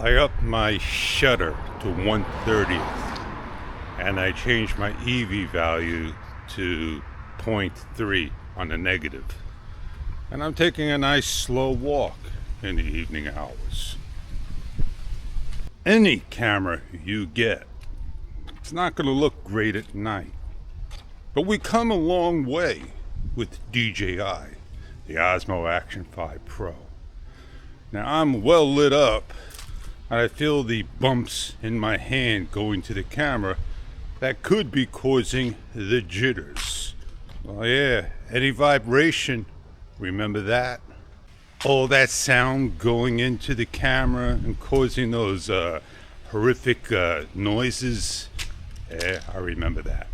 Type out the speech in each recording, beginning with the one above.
I upped my shutter to 1/30th and I changed my EV value to 0.3 on the negative. And I'm taking a nice slow walk in the evening hours. Any camera you get, it's not going to look great at night. But we come a long way with DJI, the Osmo Action 5 Pro. Now I'm well lit up. I feel the bumps in my hand going to the camera that could be causing the jitters. Oh yeah, any vibration, remember that? All that sound going into the camera and causing those horrific noises. Yeah, I remember that.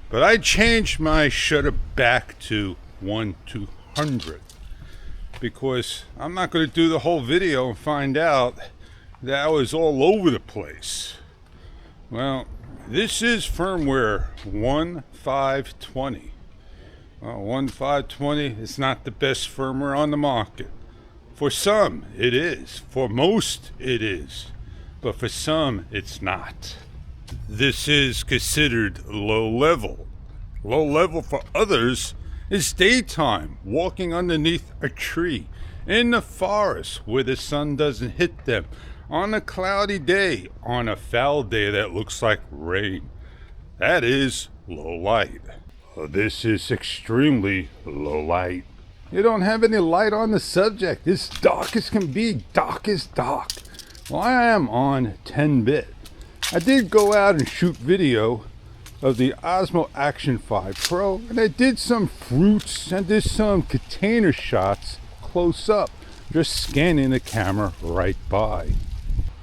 But I changed my shutter back to 1/200 because I'm not going to do the whole video and find out that was all over the place. Well, this is firmware 1.520. Well, 1.520 is not the best firmware on the market. For some, it is. For most, it is. But for some, it's not. This is considered low level. Low level for others is daytime, walking underneath a tree, in the forest where the sun doesn't hit them, on a cloudy day, on a foul day that looks like rain. That is low light. This is extremely low light. You don't have any light on the subject. It's dark as can be, dark as dark. Well, I am on 10-bit. I did go out and shoot video of the Osmo Action 5 Pro, and I did some fruits and did some container shots close up, just scanning the camera right by.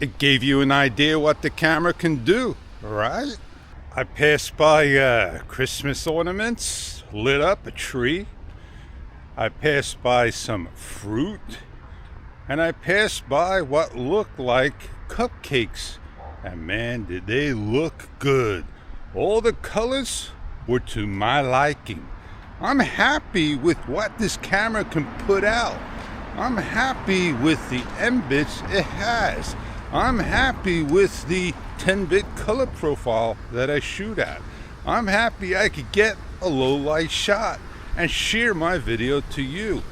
It gave you an idea what the camera can do, right? I passed by Christmas ornaments, lit up a tree. I passed by some fruit, and I passed by what looked like cupcakes. And man, did they look good. All the colors were to my liking. I'm happy with what this camera can put out. I'm happy with the M-bits it has. I'm happy with the 10-bit color profile that I shoot at. I'm happy I could get a low light shot and share my video to you.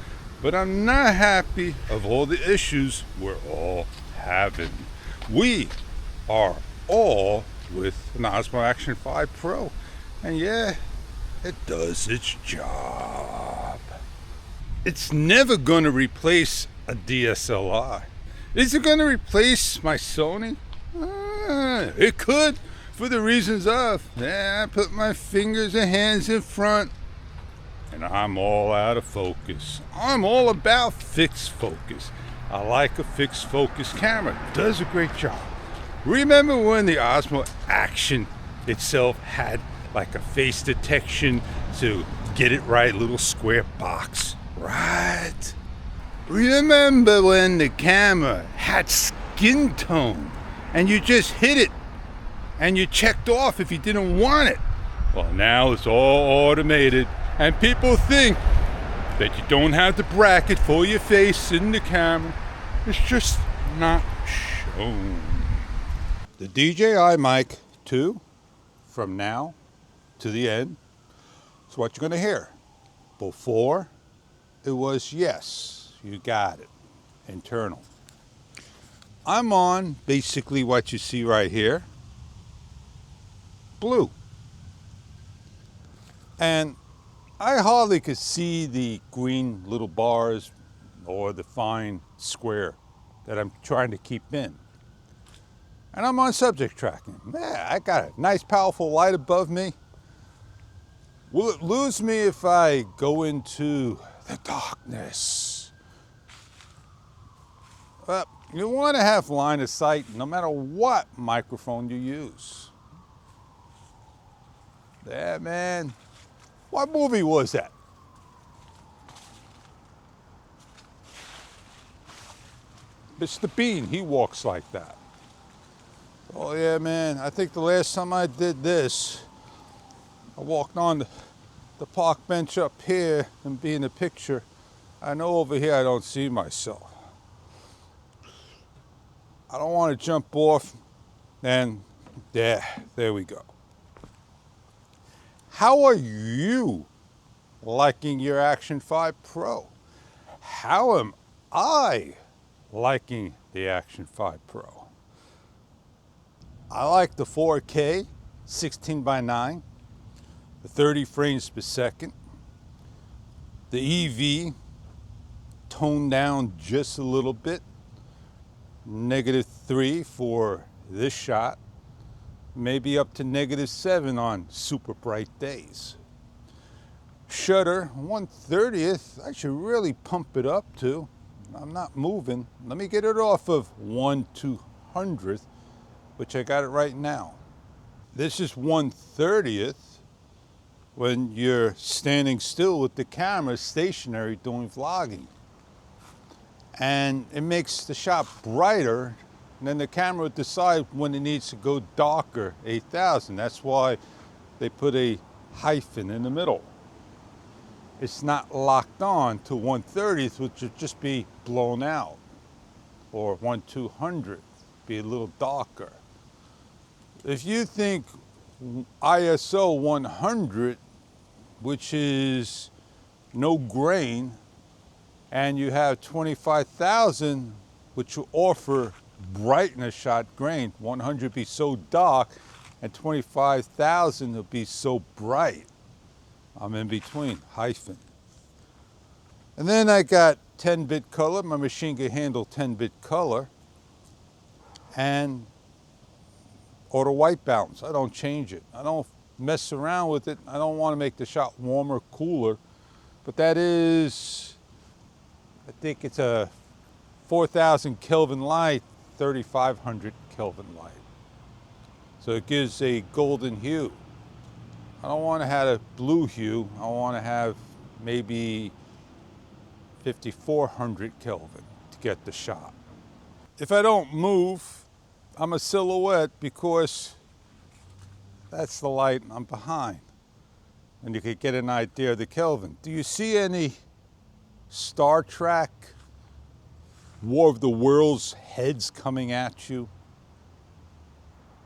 But I'm not happy of all the issues we're all having. We are all with an Osmo Action 5 Pro. And yeah, it does its job. It's never going to replace a DSLR. Is it going to replace my Sony? It could, for the reasons of, I put my fingers and hands in front, and I'm all out of focus. I'm all about fixed focus. I like a fixed focus camera. It does a great job. Remember when the Osmo Action itself had like a face detection to get it right, little square box, right? Remember when the camera had skin tone and you just hit it and you checked off if you didn't want it? Well, now it's all automated and people think that you don't have the bracket for your face in the camera. It's just not shown. The DJI Mic 2, from now to the end, is what you're going to hear. Before, it was yes. You got it. Internal. I'm on basically what you see right here. Blue. And I hardly could see the green little bars or the fine square that I'm trying to keep in. And I'm on subject tracking. Yeah, I got a nice powerful light above me. Will it lose me if I go into the darkness? Well, you want to have line of sight no matter what microphone you use. There, man. What movie was that? Mr. Bean, he walks like that. Oh yeah, man, I think the last time I did this, I walked on the park bench up here and be in the picture. I know over here I don't see myself. I don't want to jump off, and there we go. How are you liking your Action 5 Pro? How am I liking the Action 5 Pro? I like the 4K, 16:9, the 30 frames per second, the EV toned down just a little bit, -3 for this shot, maybe up to -7 on super bright days. Shutter 1/30th, I should really pump it up to. I'm not moving. Let me get it off of 1/200th, which I got it right now. This is 1/30th when you're standing still with the camera stationary doing vlogging. And it makes the shot brighter, and then the camera would decide when it needs to go darker, 8000. That's why they put a hyphen in the middle. It's not locked on to 1/30th, which would just be blown out, or 1/200th, be a little darker. If you think ISO 100, which is no grain, and you have 25,000, which will offer brightness shot grain, 100 be so dark, and 25,000 will be so bright. I'm in between, hyphen. And then I got 10-bit color. My machine can handle 10-bit color. And auto white balance. I don't change it. I don't mess around with it. I don't want to make the shot warmer, cooler. But that is, I think it's a 4,000 Kelvin light, 3,500 Kelvin light. So it gives a golden hue. I don't want to have a blue hue. I want to have maybe 5,400 Kelvin to get the shot. If I don't move, I'm a silhouette because that's the light I'm behind. And you could get an idea of the Kelvin. Do you see any Star Trek, War of the Worlds heads coming at you?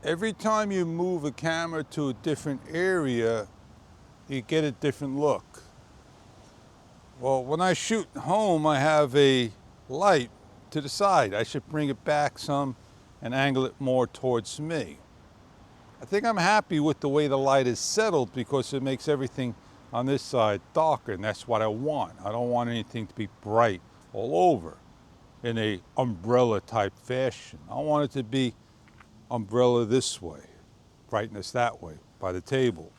Every time you move a camera to a different area, you get a different look. Well, when I shoot home, I have a light to the side. I should bring it back some and angle it more towards me. I think I'm happy with the way the light is settled because it makes everything on this side darker, and that's what I want. I don't want anything to be bright all over in a umbrella type fashion. I want it to be umbrella this way, brightness that way by the table.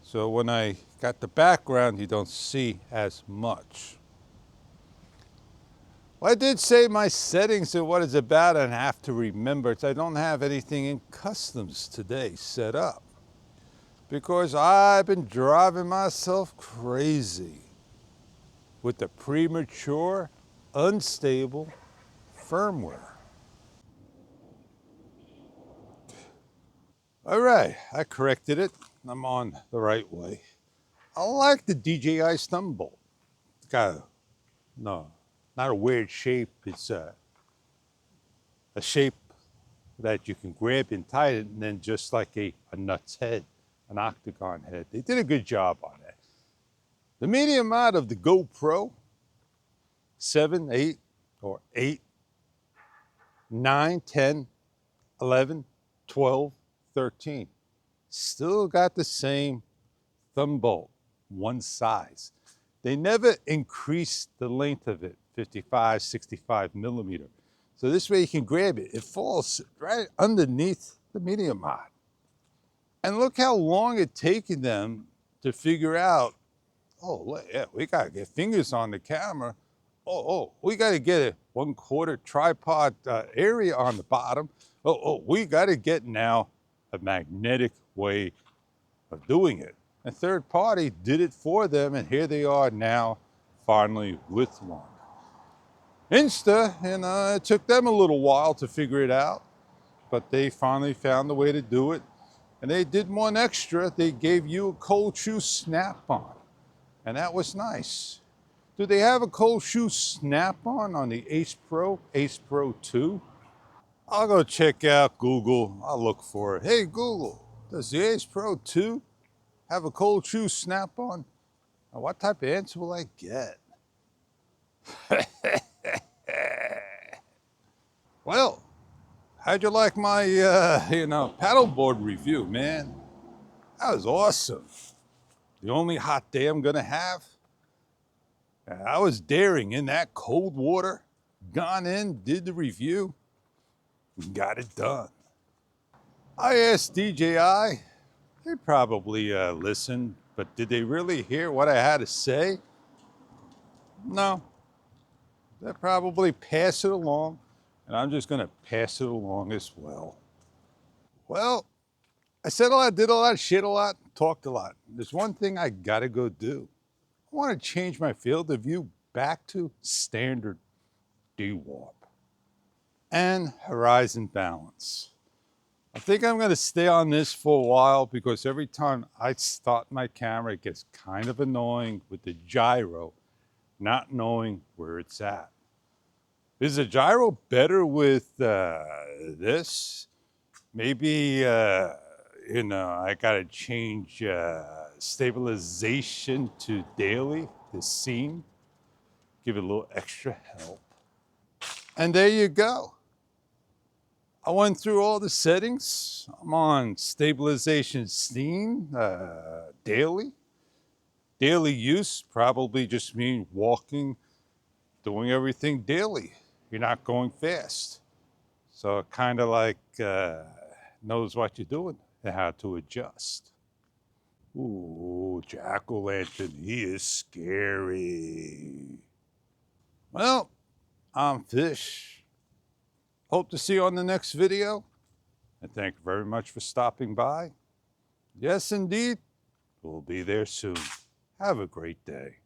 So when I got the background, you don't see as much. Well, I did say my settings and what it's about, and I have to remember I don't have anything in customs today set up because I've been driving myself crazy with the premature, unstable firmware. All right, I corrected it. I'm on the right way. I like the DJI thumb bolt. It's got not a weird shape. It's a shape that you can grab and tighten, and then just like a nut's head, an octagon head. They did a good job on that. The medium mod of the GoPro 7, 8, or 8, 9, 10, 11, 12, 13. Still got the same thumb bolt, one size. They never increased the length of it, 55, 65 millimeter. So this way you can grab it. It falls right underneath the medium mod. And look how long it's taken them to figure out, oh, yeah, we gotta get fingers on the camera. Oh, we gotta get a 1/4 tripod area on the bottom. Oh, we gotta get now a magnetic way of doing it. A third party did it for them, and here they are now, finally with one. Insta, and it took them a little while to figure it out, but they finally found a way to do it. And they did one extra. They gave you a cold shoe snap-on, and that was nice. Do they have a cold shoe snap-on the Ace Pro, Ace Pro 2? I'll go check out Google. I'll look for it. Hey, Google, does the Ace Pro 2 have a cold shoe snap-on? What type of answer will I get? Well, how'd you like my, paddleboard review, man? That was awesome. The only hot day I'm gonna have. I was daring in that cold water, gone in, did the review, got it done. I asked DJI, they probably listened, but did they really hear what I had to say? No. They probably pass it along, and I'm just gonna pass it along as well. Well, I said a lot, did a lot, shit a lot, talked a lot. There's one thing I gotta go do. I wanna change my field of view back to standard D-warp and horizon balance. I think I'm gonna stay on this for a while because every time I start my camera, it gets kind of annoying with the gyro, not knowing where it's at. Is the gyro better with this? Maybe, I gotta change stabilization to daily, the scene, give it a little extra help. And there you go. I went through all the settings. I'm on stabilization scene, daily. Daily use probably just means walking, doing everything daily. You're not going fast. So it kind of like knows what you're doing and how to adjust. Ooh, jack-o'-lantern, he is scary. Well, I'm Fish. Hope to see you on the next video. And thank you very much for stopping by. Yes, indeed, we'll be there soon. Have a great day.